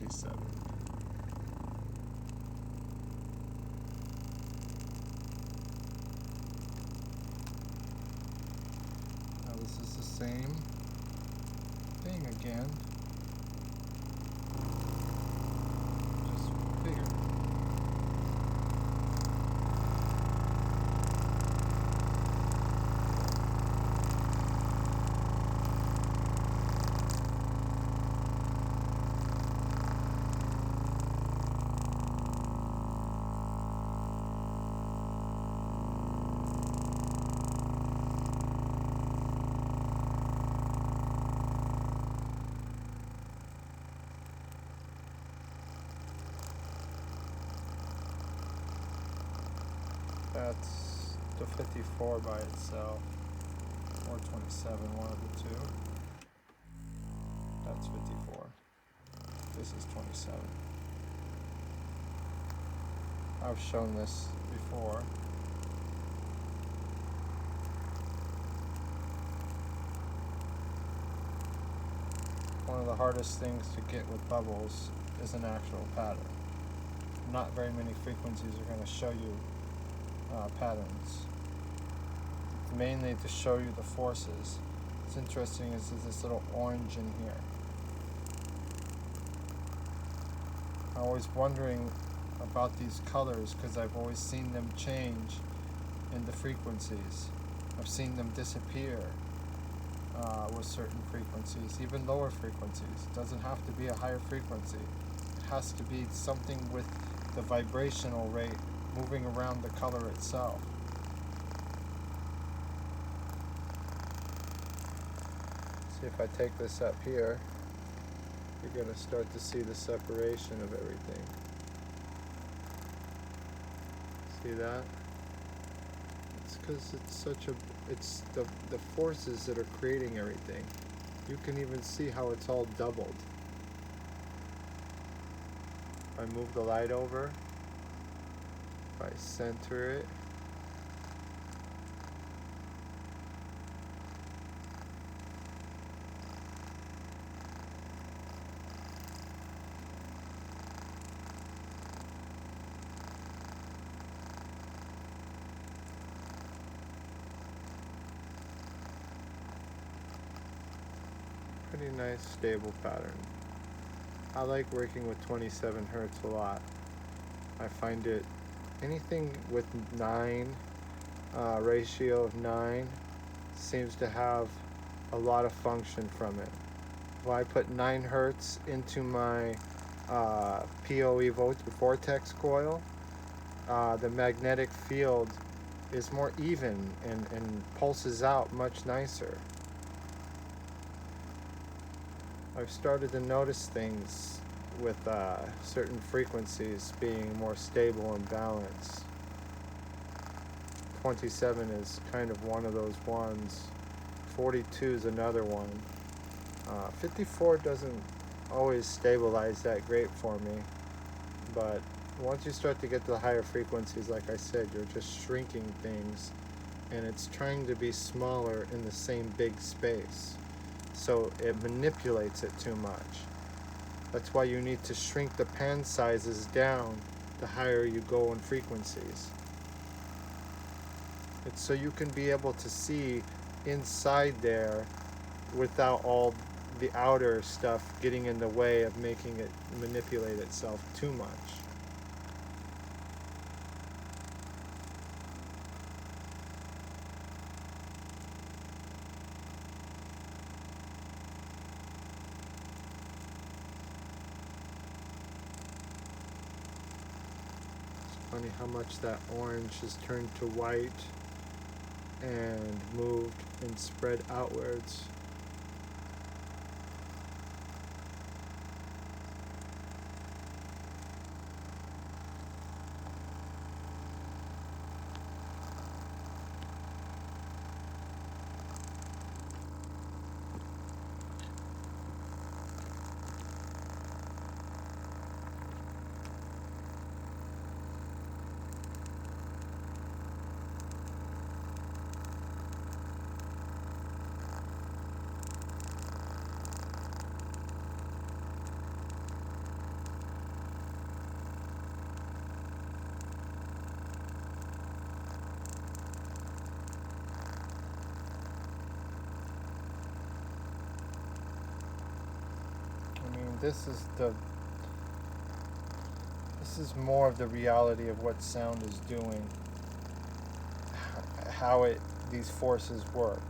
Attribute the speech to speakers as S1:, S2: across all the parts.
S1: 27. Now this is the same thing again, just bigger. That's the 54 by itself, or 27, one of the two. That's 54. This is 27. I've shown this before. One of the hardest things to get with bubbles is an actual pattern. Not very many frequencies are going to show you patterns, mainly to show you the forces. What's interesting is there's this little orange in here. I'm always wondering about these colors because I've always seen them change in the frequencies. I've seen them disappear with certain frequencies, even lower frequencies. It doesn't have to be a higher frequency. It has to be something with the vibrational rate moving around the color itself. See, if I take this up here, you're going to start to see the separation of everything. See that? It's because it's such a, it's the forces that are creating everything. You can even see how it's all doubled. If I move the light over, if I center it, pretty nice stable pattern. I like working with 27 Hertz a lot. I find it, anything with 9, ratio of 9 seems to have a lot of function from it. If I put 9 Hertz into my PoE vortex coil, the magnetic field is more even and pulses out much nicer. I've started to notice things with certain frequencies being more stable and balanced. 27 is kind of one of those ones. 42 is another one. 54 doesn't always stabilize that great for me, but once you start to get to the higher frequencies, like I said, you're just shrinking things and it's trying to be smaller in the same big space. So it manipulates it too much. That's why you need to shrink the pan sizes down the higher you go in frequencies. It's so you can be able to see inside there without all the outer stuff getting in the way of making it manipulate itself too much. Funny how much that orange has turned to white and moved and spread outwards. this is more of the reality of what sound is doing, how these forces work.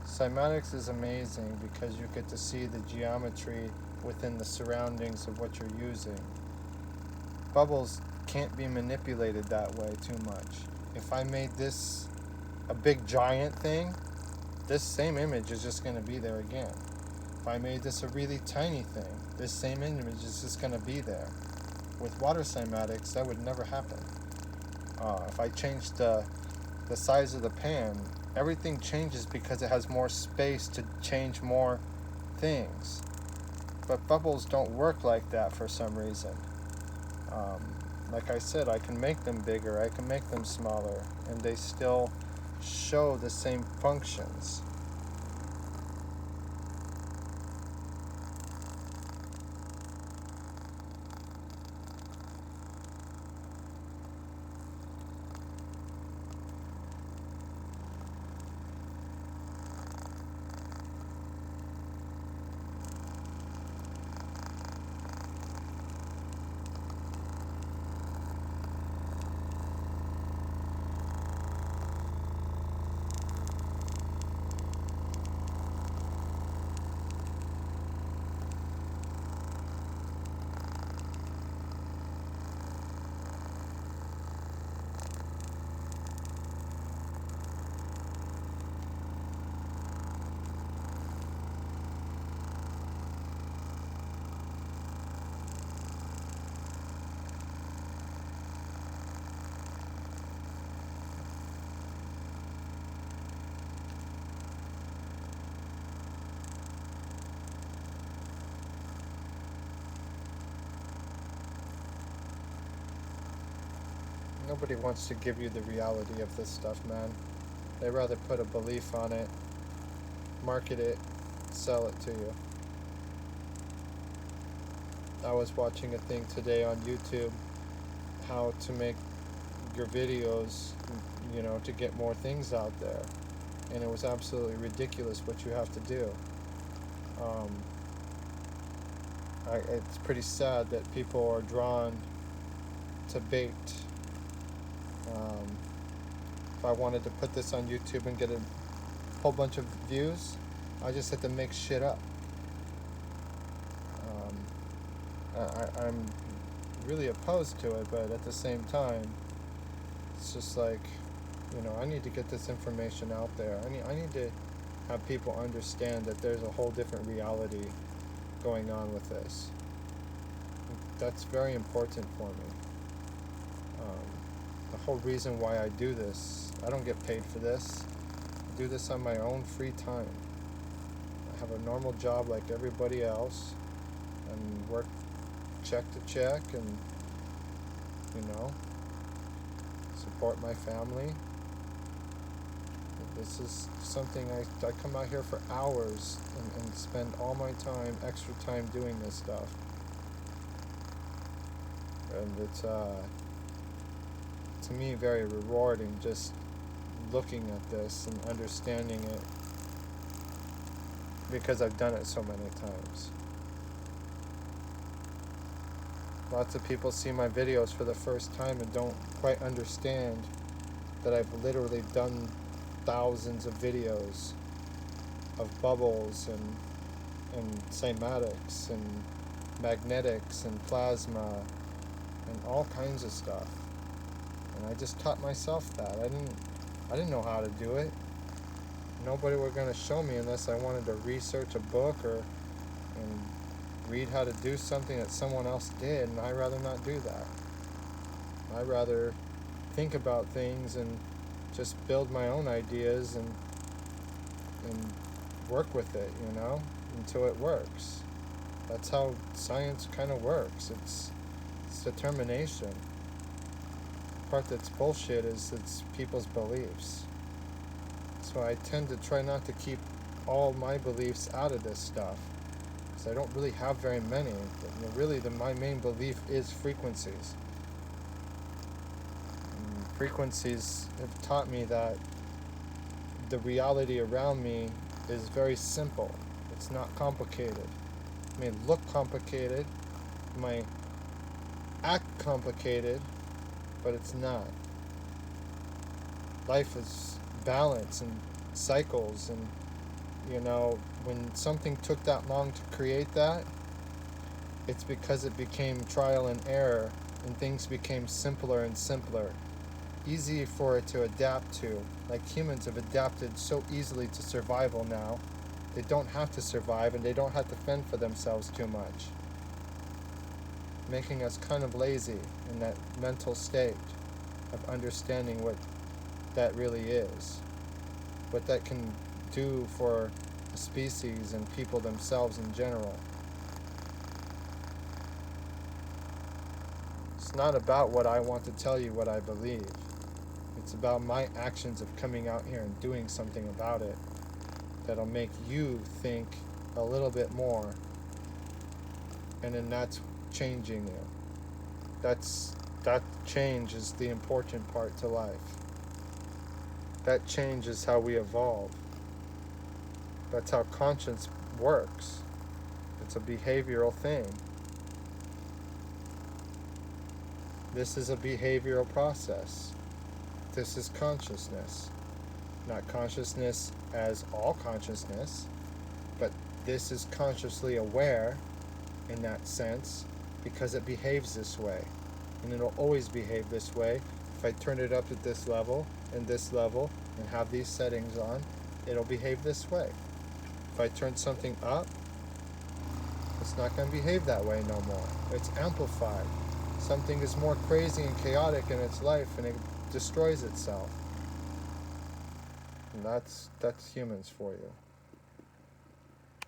S1: Cymatics is amazing because you get to see the geometry within the surroundings of what you're using. Bubbles can't be manipulated that way too much. If I made this a big giant thing, this same image is just going to be there again. If I made this a really tiny thing, this same image is just going to be there. With water cymatics, that would never happen. If I changed the size of the pan, everything changes because it has more space to change more things. But bubbles don't work like that for some reason. Like I said, I can make them bigger, I can make them smaller, and they still show the same functions. Nobody wants to give you the reality of this stuff, man. They rather put a belief on it, market it, sell it to you. I was watching a thing today on YouTube, how to make your videos, to get more things out there. And it was absolutely ridiculous what you have to do. It's pretty sad that people are drawn to bait. If I wanted to put this on YouTube and get a whole bunch of views, I just had to make shit up. I'm really opposed to it, but at the same time, it's just like, I need to get this information out there. I need to have people understand that there's a whole different reality going on with this. That's very important for me. The whole reason why I do this, I don't get paid for this. I do this on my own free time. I have a normal job like everybody else and work check to check and, support my family. This is something I come out here for hours and spend all my time, extra time doing this stuff. And it's, to me, very rewarding just looking at this and understanding it because I've done it so many times. Lots of people see my videos for the first time and don't quite understand that I've literally done thousands of videos of bubbles and cymatics and magnetics and plasma and all kinds of stuff. And I just taught myself that. I didn't know how to do it. Nobody were going to show me unless I wanted to research a book and read how to do something that someone else did, and I'd rather not do that. I'd rather think about things and just build my own ideas and work with it, until it works. That's how science kind of works. It's determination. The part that's bullshit is it's people's beliefs. So I tend to try not to keep all my beliefs out of this stuff, because I don't really have very many. But, really, my main belief is frequencies. And frequencies have taught me that the reality around me is very simple. It's not complicated. It may look complicated, it may act complicated, but it's not. Life is balance and cycles, and when something took that long to create that, it's because it became trial and error, and things became simpler and simpler, easy for it to adapt to. Like humans have adapted so easily to survival now. They don't have to survive, and they don't have to fend for themselves too much, making us kind of lazy in that mental state of understanding what that really is, what that can do for a species and people themselves in general. It's not about what I want to tell you what I believe. It's about my actions of coming out here and doing something about it that'll make you think a little bit more, and then that's changing you. That change is the important part to life. That change is how we evolve. That's how conscience works. It's a behavioral thing. This is a behavioral process. This is consciousness. Not consciousness as all consciousness, but this is consciously aware in that sense because it behaves this way. And it'll always behave this way. If I turn it up at this level and have these settings on, it'll behave this way. If I turn something up, it's not going to behave that way no more. It's amplified. Something is more crazy and chaotic in its life, and it destroys itself. And that's humans for you.